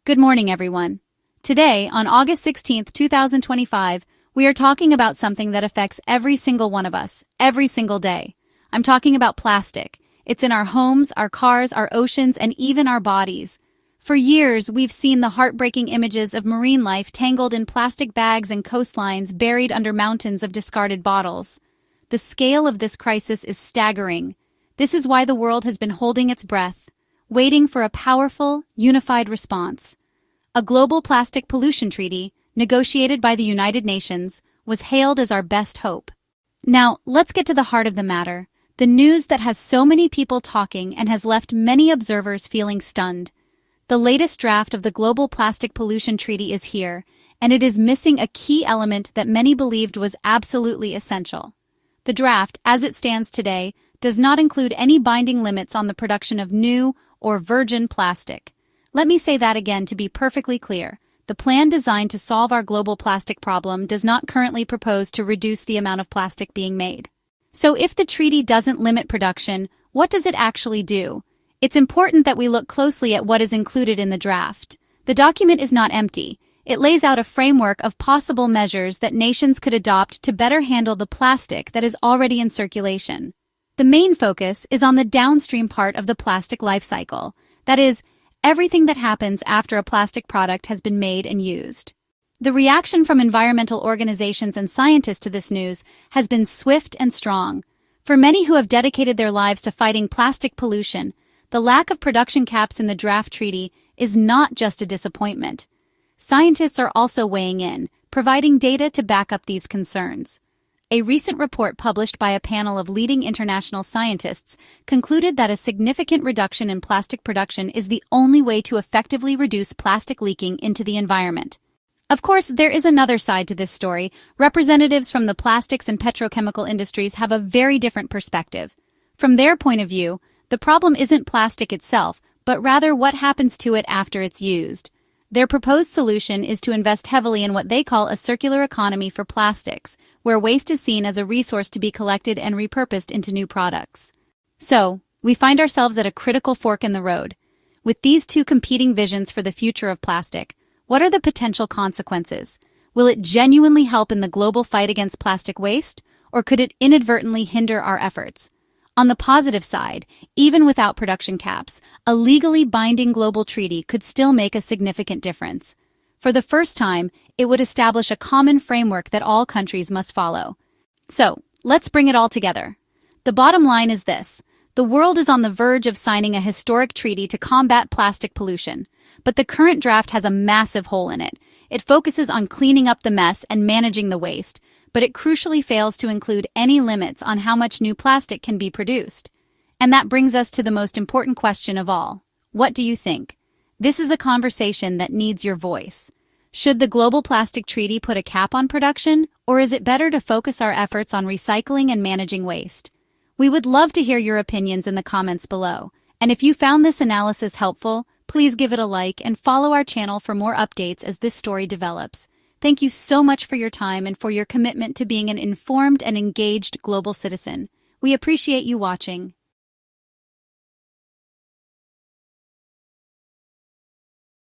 Good morning, everyone. Today, on August 16th, 2025, we are talking about something that affects every single one of us, every single day. I'm talking about plastic. It's in our homes, our cars, our oceans, and even our bodies. For years, we've seen the heartbreaking images of marine life tangled in plastic bags and coastlines buried under mountains of discarded bottles. The scale of this crisis is staggering. This is why the world has been holding its breath, waiting for a powerful, unified response. A global plastic pollution treaty, negotiated by the United Nations, was hailed as our best hope. Now, let's get to the heart of the matter, the news that has so many people talking and has left many observers feeling stunned. The latest draft of the Global Plastic Pollution Treaty is here, and it is missing a key element that many believed was absolutely essential. The draft, as it stands today, does not include any binding limits on the production of new or virgin plastic. Let me say that again to be perfectly clear. The plan designed to solve our global plastic problem does not currently propose to reduce the amount of plastic being made. So if the treaty doesn't limit production, what does it actually do? It's important that we look closely at what is included in the draft. The document is not empty. It lays out a framework of possible measures that nations could adopt to better handle the plastic that is already in circulation. The main focus is on the downstream part of the plastic life cycle. That is, everything that happens after a plastic product has been made and used. The reaction from environmental organizations and scientists to this news has been swift and strong. For many who have dedicated their lives to fighting plastic pollution, the lack of production caps in the draft treaty is not just a disappointment. Scientists are also weighing in, providing data to back up these concerns. A recent report published by a panel of leading international scientists concluded that a significant reduction in plastic production is the only way to effectively reduce plastic leaking into the environment. Of course, there is another side to this story. Representatives from the plastics and petrochemical industries have a very different perspective. From their point of view, the problem isn't plastic itself, but rather what happens to it after it's used. Their proposed solution is to invest heavily in what they call a circular economy for plastics, where waste is seen as a resource to be collected and repurposed into new products. So, we find ourselves at a critical fork in the road. With these two competing visions for the future of plastic, what are the potential consequences? Will it genuinely help in the global fight against plastic waste, or could it inadvertently hinder our efforts? On the positive side, even without production caps, a legally binding global treaty could still make a significant difference. For the first time, it would establish a common framework that all countries must follow. So, let's bring it all together. The bottom line is this. The world is on the verge of signing a historic treaty to combat plastic pollution, but the current draft has a massive hole in it. It focuses on cleaning up the mess and managing the waste, but it crucially fails to include any limits on how much new plastic can be produced. And that brings us to the most important question of all. What do you think? This is a conversation that needs your voice. Should the Global Plastic Treaty put a cap on production, or is it better to focus our efforts on recycling and managing waste? We would love to hear your opinions in the comments below. And if you found this analysis helpful, please give it a like and follow our channel for more updates as this story develops. Thank you so much for your time and for your commitment to being an informed and engaged global citizen. We appreciate you watching.